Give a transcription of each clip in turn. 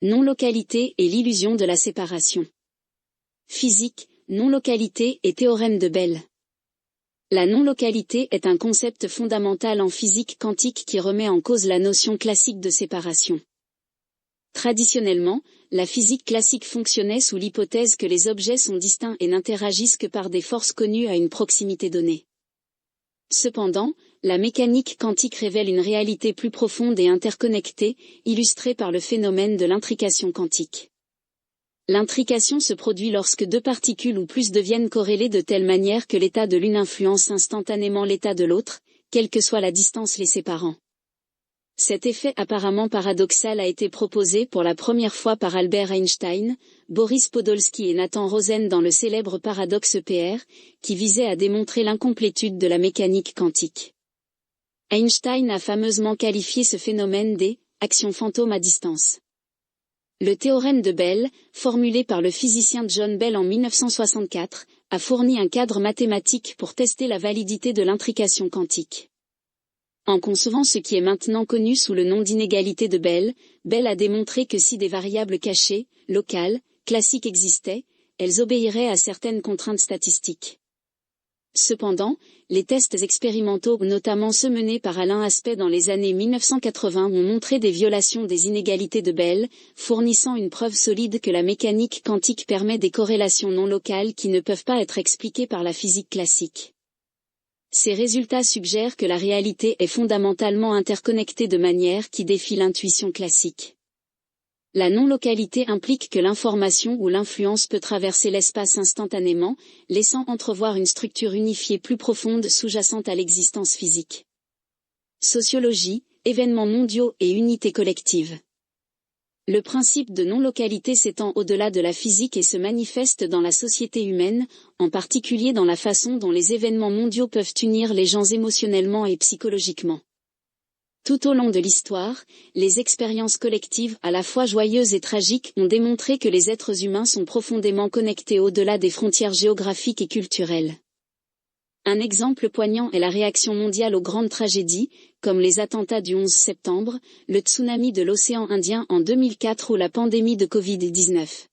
Non-localité et l'illusion de la séparation. Physique, non-localité et théorème de Bell. La non-localité est un concept fondamental en physique quantique qui remet en cause la notion classique de séparation. Traditionnellement, la physique classique fonctionnait sous l'hypothèse que les objets sont distincts et n'interagissent que par des forces connues à une proximité donnée. Cependant, la mécanique quantique révèle une réalité plus profonde et interconnectée, illustrée par le phénomène de l'intrication quantique. L'intrication se produit lorsque deux particules ou plus deviennent corrélées de telle manière que l'état de l'une influence instantanément l'état de l'autre, quelle que soit la distance les séparant. Cet effet apparemment paradoxal a été proposé pour la première fois par Albert Einstein, Boris Podolsky et Nathan Rosen dans le célèbre paradoxe EPR, qui visait à démontrer l'incomplétude de la mécanique quantique. Einstein a fameusement qualifié ce phénomène des « actions fantômes à distance ». Le théorème de Bell, formulé par le physicien John Bell en 1964, a fourni un cadre mathématique pour tester la validité de l'intrication quantique. En concevant ce qui est maintenant connu sous le nom d'inégalité de Bell, Bell a démontré que si des variables cachées, locales, classiques existaient, elles obéiraient à certaines contraintes statistiques. Cependant, les tests expérimentaux, notamment ceux menés par Alain Aspect dans les années 1980, ont montré des violations des inégalités de Bell, fournissant une preuve solide que la mécanique quantique permet des corrélations non locales qui ne peuvent pas être expliquées par la physique classique. Ces résultats suggèrent que la réalité est fondamentalement interconnectée de manière qui défie l'intuition classique. La non-localité implique que l'information ou l'influence peut traverser l'espace instantanément, laissant entrevoir une structure unifiée plus profonde sous-jacente à l'existence physique. Sociologie, événements mondiaux et unité collective. Le principe de non-localité s'étend au-delà de la physique et se manifeste dans la société humaine, en particulier dans la façon dont les événements mondiaux peuvent unir les gens émotionnellement et psychologiquement. Tout au long de l'histoire, les expériences collectives à la fois joyeuses et tragiques ont démontré que les êtres humains sont profondément connectés au-delà des frontières géographiques et culturelles. Un exemple poignant est la réaction mondiale aux grandes tragédies, comme les attentats du 11 septembre, le tsunami de l'océan Indien en 2004 ou la pandémie de Covid-19.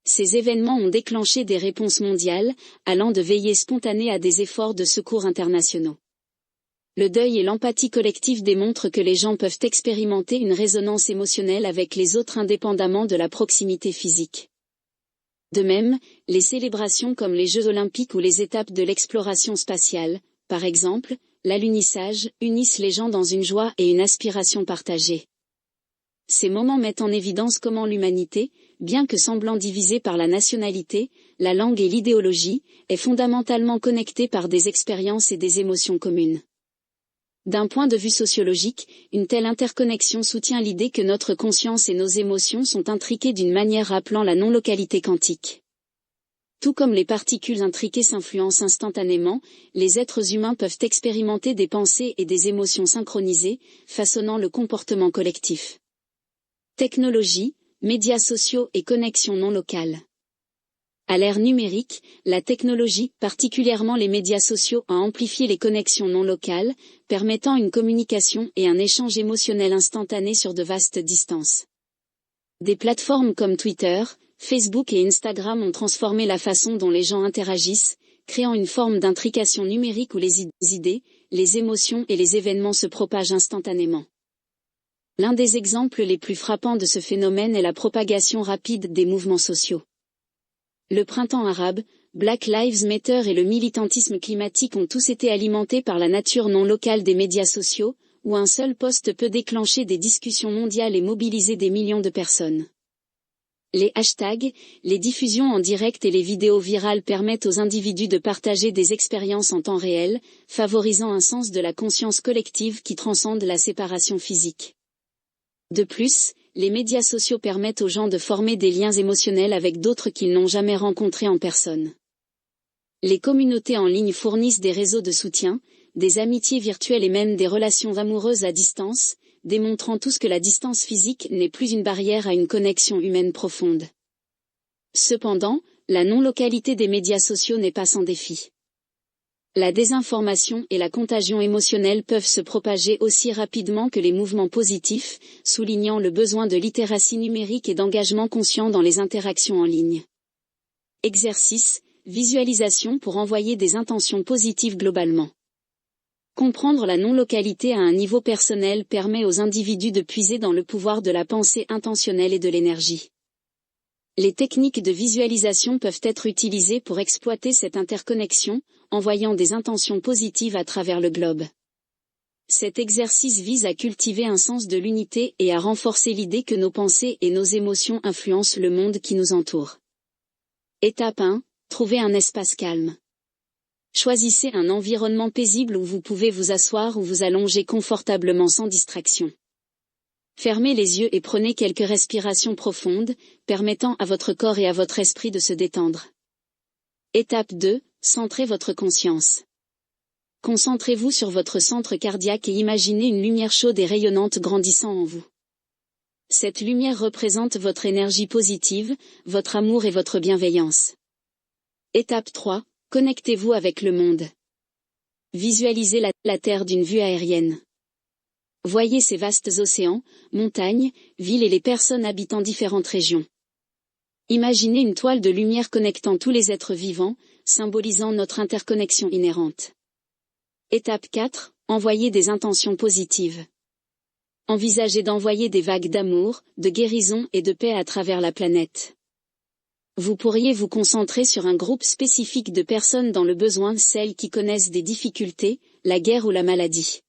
Ces événements ont déclenché des réponses mondiales, allant de veillées spontanées à des efforts de secours internationaux. Le deuil et l'empathie collective démontrent que les gens peuvent expérimenter une résonance émotionnelle avec les autres indépendamment de la proximité physique. De même, les célébrations comme les Jeux olympiques ou les étapes de l'exploration spatiale, par exemple, l'alunissage, unissent les gens dans une joie et une aspiration partagée. Ces moments mettent en évidence comment l'humanité, bien que semblant divisée par la nationalité, la langue et l'idéologie, est fondamentalement connectée par des expériences et des émotions communes. D'un point de vue sociologique, une telle interconnexion soutient l'idée que notre conscience et nos émotions sont intriquées d'une manière rappelant la non-localité quantique. Tout comme les particules intriquées s'influencent instantanément, les êtres humains peuvent expérimenter des pensées et des émotions synchronisées, façonnant le comportement collectif. Technologie, médias sociaux et connexions non locales. À l'ère numérique, la technologie, particulièrement les médias sociaux, a amplifié les connexions non locales, permettant une communication et un échange émotionnel instantané sur de vastes distances. Des plateformes comme Twitter, Facebook et Instagram ont transformé la façon dont les gens interagissent, créant une forme d'intrication numérique où les idées, les émotions et les événements se propagent instantanément. L'un des exemples les plus frappants de ce phénomène est la propagation rapide des mouvements sociaux. Le printemps arabe, Black Lives Matter et le militantisme climatique ont tous été alimentés par la nature non locale des médias sociaux, où un seul post peut déclencher des discussions mondiales et mobiliser des millions de personnes. Les hashtags, les diffusions en direct et les vidéos virales permettent aux individus de partager des expériences en temps réel, favorisant un sens de la conscience collective qui transcende la séparation physique. De plus, les médias sociaux permettent aux gens de former des liens émotionnels avec d'autres qu'ils n'ont jamais rencontrés en personne. Les communautés en ligne fournissent des réseaux de soutien, des amitiés virtuelles et même des relations amoureuses à distance, démontrant tous que la distance physique n'est plus une barrière à une connexion humaine profonde. Cependant, la non-localité des médias sociaux n'est pas sans défi. La désinformation et la contagion émotionnelle peuvent se propager aussi rapidement que les mouvements positifs, soulignant le besoin de littératie numérique et d'engagement conscient dans les interactions en ligne. Exercice, visualisation pour envoyer des intentions positives globalement. Comprendre la non-localité à un niveau personnel permet aux individus de puiser dans le pouvoir de la pensée intentionnelle et de l'énergie. Les techniques de visualisation peuvent être utilisées pour exploiter cette interconnexion, envoyant des intentions positives à travers le globe. Cet exercice vise à cultiver un sens de l'unité et à renforcer l'idée que nos pensées et nos émotions influencent le monde qui nous entoure. Étape 1. Trouvez un espace calme. Choisissez un environnement paisible où vous pouvez vous asseoir ou vous allonger confortablement sans distraction. Fermez les yeux et prenez quelques respirations profondes, permettant à votre corps et à votre esprit de se détendre. Étape 2. Centrez votre conscience. Concentrez-vous sur votre centre cardiaque et imaginez une lumière chaude et rayonnante grandissant en vous. Cette lumière représente votre énergie positive, votre amour et votre bienveillance. Étape 3. Connectez-vous avec le monde. Visualisez la Terre d'une vue aérienne. Voyez ces vastes océans, montagnes, villes et les personnes habitant différentes régions. Imaginez une toile de lumière connectant tous les êtres vivants, symbolisant notre interconnexion inhérente. Étape 4. Envoyez des intentions positives. Envisagez d'envoyer des vagues d'amour, de guérison et de paix à travers la planète. Vous pourriez vous concentrer sur un groupe spécifique de personnes dans le besoin, celles qui connaissent des difficultés, la guerre ou la maladie.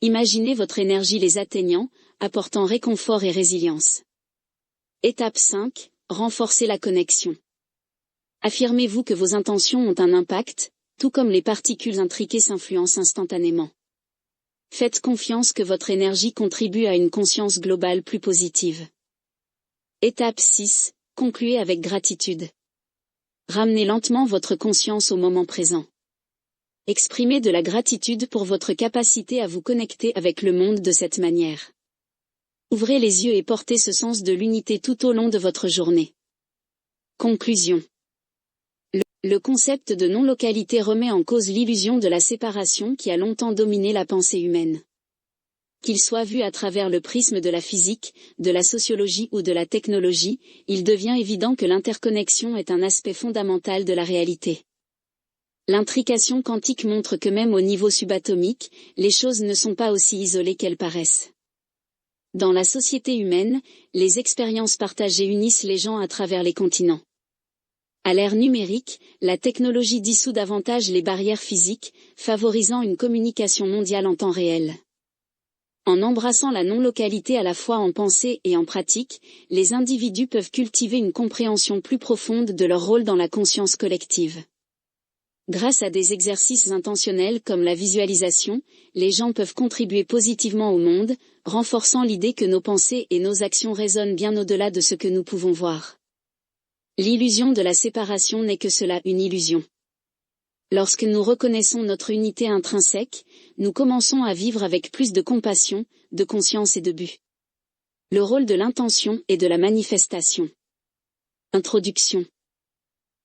Imaginez votre énergie les atteignant, apportant réconfort et résilience. Étape 5. Renforcez la connexion. Affirmez-vous que vos intentions ont un impact, tout comme les particules intriquées s'influencent instantanément. Faites confiance que votre énergie contribue à une conscience globale plus positive. Étape 6. Concluez avec gratitude. Ramenez lentement votre conscience au moment présent. Exprimez de la gratitude pour votre capacité à vous connecter avec le monde de cette manière. Ouvrez les yeux et portez ce sens de l'unité tout au long de votre journée. Conclusion. Le concept de non-localité remet en cause l'illusion de la séparation qui a longtemps dominé la pensée humaine. Qu'il soit vu à travers le prisme de la physique, de la sociologie ou de la technologie, il devient évident que l'interconnexion est un aspect fondamental de la réalité. L'intrication quantique montre que même au niveau subatomique, les choses ne sont pas aussi isolées qu'elles paraissent. Dans la société humaine, les expériences partagées unissent les gens à travers les continents. À l'ère numérique, la technologie dissout davantage les barrières physiques, favorisant une communication mondiale en temps réel. En embrassant la non-localité à la fois en pensée et en pratique, les individus peuvent cultiver une compréhension plus profonde de leur rôle dans la conscience collective. Grâce à des exercices intentionnels comme la visualisation, les gens peuvent contribuer positivement au monde, renforçant l'idée que nos pensées et nos actions résonnent bien au-delà de ce que nous pouvons voir. L'illusion de la séparation n'est que cela, une illusion. Lorsque nous reconnaissons notre unité intrinsèque, nous commençons à vivre avec plus de compassion, de conscience et de but. Le rôle de l'intention et de la manifestation. Introduction.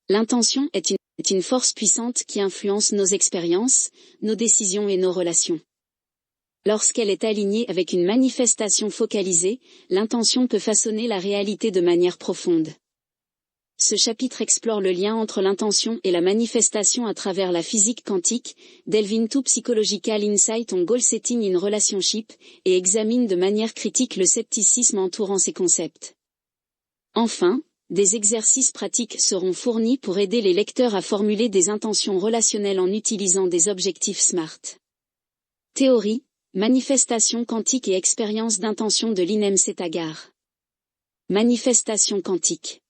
L'intention est une force puissante qui influence nos expériences, nos décisions et nos relations. Lorsqu'elle est alignée avec une manifestation focalisée, l'intention peut façonner la réalité de manière profonde. Ce chapitre explore le lien entre l'intention et la manifestation à travers la physique quantique, delve into psychological insight on goal setting in relationship, et examine de manière critique le scepticisme entourant ces concepts. Enfin, des exercices pratiques seront fournis pour aider les lecteurs à formuler des intentions relationnelles en utilisant des objectifs SMART. Théorie, manifestation quantique et expérience d'intention de Linem Setagar. Manifestation quantique.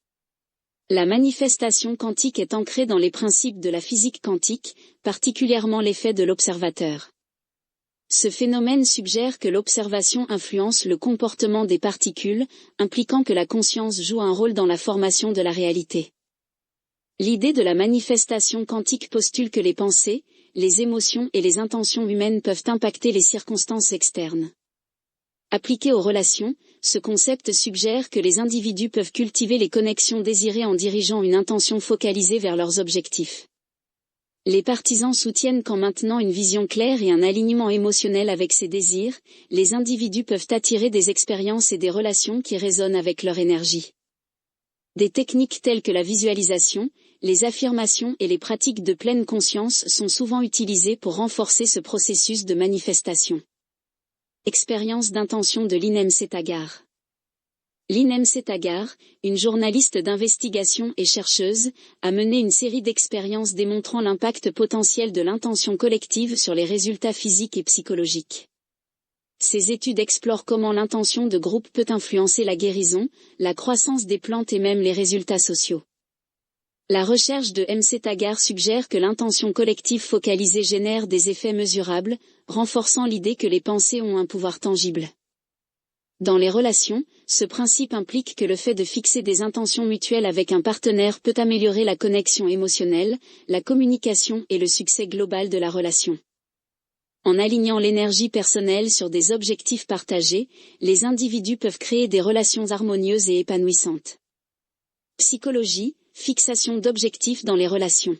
La manifestation quantique est ancrée dans les principes de la physique quantique, particulièrement l'effet de l'observateur. Ce phénomène suggère que l'observation influence le comportement des particules, impliquant que la conscience joue un rôle dans la formation de la réalité. L'idée de la manifestation quantique postule que les pensées, les émotions et les intentions humaines peuvent impacter les circonstances externes. Appliqué aux relations, ce concept suggère que les individus peuvent cultiver les connexions désirées en dirigeant une intention focalisée vers leurs objectifs. Les partisans soutiennent qu'en maintenant une vision claire et un alignement émotionnel avec ses désirs, les individus peuvent attirer des expériences et des relations qui résonnent avec leur énergie. Des techniques telles que la visualisation, les affirmations et les pratiques de pleine conscience sont souvent utilisées pour renforcer ce processus de manifestation. Expérience d'intention de Linem Setagar. Linem Setagar, une journaliste d'investigation et chercheuse, a mené une série d'expériences démontrant l'impact potentiel de l'intention collective sur les résultats physiques et psychologiques. Ces études explorent comment l'intention de groupe peut influencer la guérison, la croissance des plantes et même les résultats sociaux. La recherche de M. Setagar suggère que l'intention collective focalisée génère des effets mesurables, renforçant l'idée que les pensées ont un pouvoir tangible. Dans les relations, ce principe implique que le fait de fixer des intentions mutuelles avec un partenaire peut améliorer la connexion émotionnelle, la communication et le succès global de la relation. En alignant l'énergie personnelle sur des objectifs partagés, les individus peuvent créer des relations harmonieuses et épanouissantes. Psychologie, fixation d'objectifs dans les relations.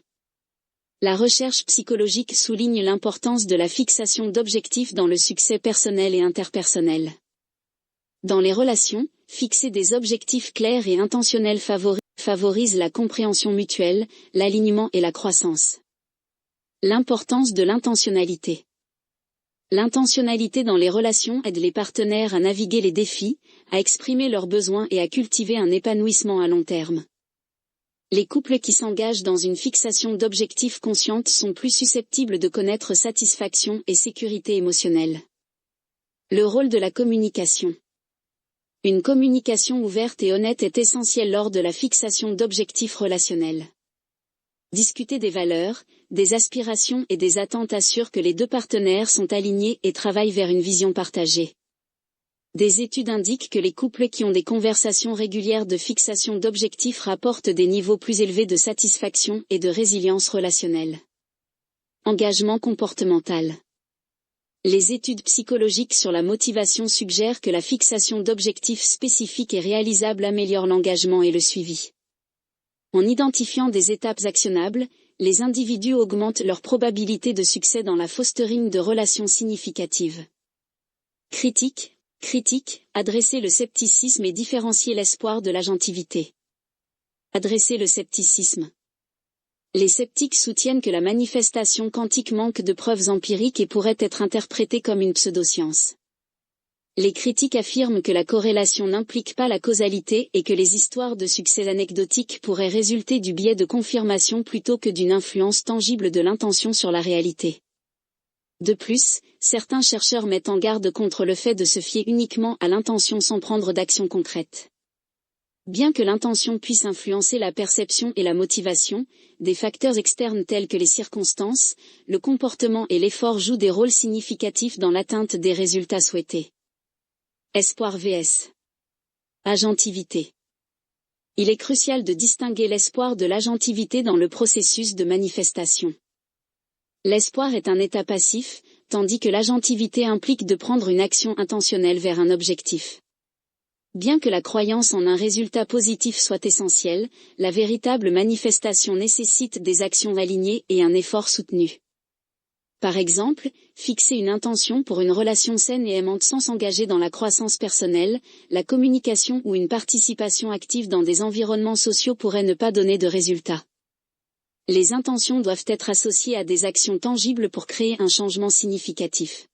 La recherche psychologique souligne l'importance de la fixation d'objectifs dans le succès personnel et interpersonnel. Dans les relations, fixer des objectifs clairs et intentionnels favorise la compréhension mutuelle, l'alignement et la croissance. L'importance de l'intentionnalité. L'intentionnalité dans les relations aide les partenaires à naviguer les défis, à exprimer leurs besoins et à cultiver un épanouissement à long terme. Les couples qui s'engagent dans une fixation d'objectifs consciente sont plus susceptibles de connaître satisfaction et sécurité émotionnelle. Le rôle de la communication. Une communication ouverte et honnête est essentielle lors de la fixation d'objectifs relationnels. Discuter des valeurs, des aspirations et des attentes assure que les deux partenaires sont alignés et travaillent vers une vision partagée. Des études indiquent que les couples qui ont des conversations régulières de fixation d'objectifs rapportent des niveaux plus élevés de satisfaction et de résilience relationnelle. Engagement comportemental. Les études psychologiques sur la motivation suggèrent que la fixation d'objectifs spécifiques et réalisables améliore l'engagement et le suivi. En identifiant des étapes actionnables, les individus augmentent leur probabilité de succès dans la fostering de relations significatives. Critique, adresser le scepticisme et différencier l'espoir de l'agentivité. Adresser le scepticisme. Les sceptiques soutiennent que la manifestation quantique manque de preuves empiriques et pourrait être interprétée comme une pseudoscience. Les critiques affirment que la corrélation n'implique pas la causalité et que les histoires de succès anecdotiques pourraient résulter du biais de confirmation plutôt que d'une influence tangible de l'intention sur la réalité. De plus, certains chercheurs mettent en garde contre le fait de se fier uniquement à l'intention sans prendre d'action concrète. Bien que l'intention puisse influencer la perception et la motivation, des facteurs externes tels que les circonstances, le comportement et l'effort jouent des rôles significatifs dans l'atteinte des résultats souhaités. Espoir vs. Agentivité. Il est crucial de distinguer l'espoir de l'agentivité dans le processus de manifestation. L'espoir est un état passif, tandis que l'agentivité implique de prendre une action intentionnelle vers un objectif. Bien que la croyance en un résultat positif soit essentielle, la véritable manifestation nécessite des actions alignées et un effort soutenu. Par exemple, fixer une intention pour une relation saine et aimante sans s'engager dans la croissance personnelle, la communication ou une participation active dans des environnements sociaux pourrait ne pas donner de résultats. Les intentions doivent être associées à des actions tangibles pour créer un changement significatif.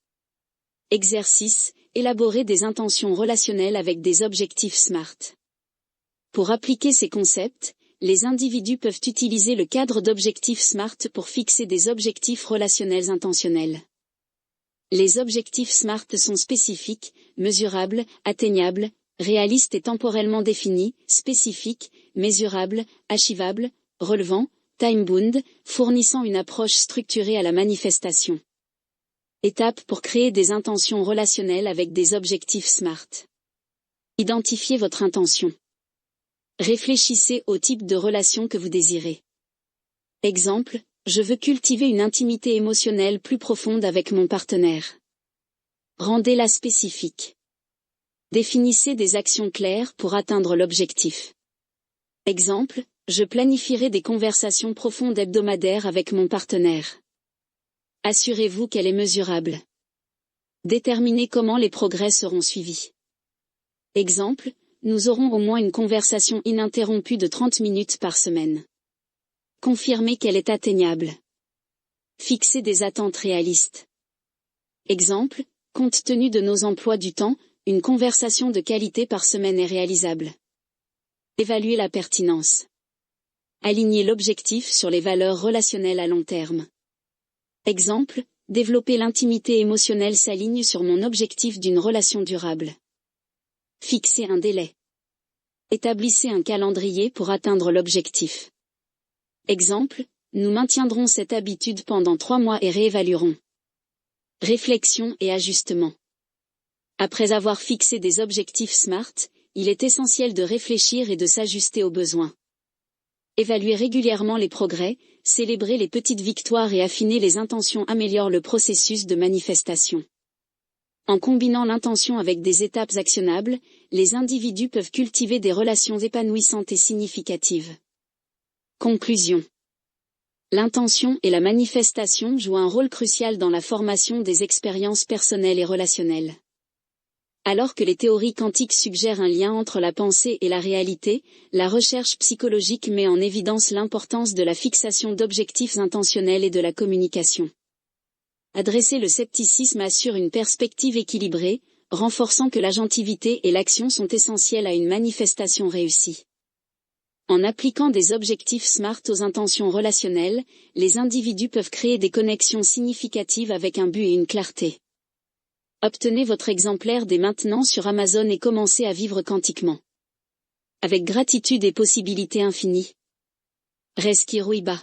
Exercice, élaborer des intentions relationnelles avec des objectifs SMART. Pour appliquer ces concepts, les individus peuvent utiliser le cadre d'objectifs SMART pour fixer des objectifs relationnels intentionnels. Les objectifs SMART sont spécifiques, mesurables, atteignables, réalistes et temporellement définis, spécifiques, mesurables, achievables, relevants, time-bound, fournissant une approche structurée à la manifestation. Étape pour créer des intentions relationnelles avec des objectifs SMART. Identifiez votre intention. Réfléchissez au type de relation que vous désirez. Exemple, je veux cultiver une intimité émotionnelle plus profonde avec mon partenaire. Rendez-la spécifique. Définissez des actions claires pour atteindre l'objectif. Exemple, Je planifierai des conversations profondes hebdomadaires avec mon partenaire. Assurez-vous qu'elle est mesurable. Déterminez comment les progrès seront suivis. Exemple, nous aurons au moins une conversation ininterrompue de 30 minutes par semaine. Confirmez qu'elle est atteignable. Fixez des attentes réalistes. Exemple, compte tenu de nos emplois du temps, une conversation de qualité par semaine est réalisable. Évaluez la pertinence. Alignez l'objectif sur les valeurs relationnelles à long terme. Exemple, développer l'intimité émotionnelle s'aligne sur mon objectif d'une relation durable. Fixez un délai. Établissez un calendrier pour atteindre l'objectif. Exemple, nous maintiendrons cette habitude pendant 3 mois et réévaluerons. Réflexion et ajustement. Après avoir fixé des objectifs SMART, il est essentiel de réfléchir et de s'ajuster aux besoins. Évaluer régulièrement les progrès, célébrer les petites victoires et affiner les intentions améliore le processus de manifestation. En combinant l'intention avec des étapes actionnables, les individus peuvent cultiver des relations épanouissantes et significatives. Conclusion. L'intention et la manifestation jouent un rôle crucial dans la formation des expériences personnelles et relationnelles. Alors que les théories quantiques suggèrent un lien entre la pensée et la réalité, la recherche psychologique met en évidence l'importance de la fixation d'objectifs intentionnels et de la communication. Adresser le scepticisme assure une perspective équilibrée, renforçant que l'agentivité et l'action sont essentielles à une manifestation réussie. En appliquant des objectifs SMART aux intentions relationnelles, les individus peuvent créer des connexions significatives avec un but et une clarté. Obtenez votre exemplaire dès maintenant sur Amazon et commencez à vivre quantiquement. Avec gratitude et possibilités infinies. Reski Ruiba.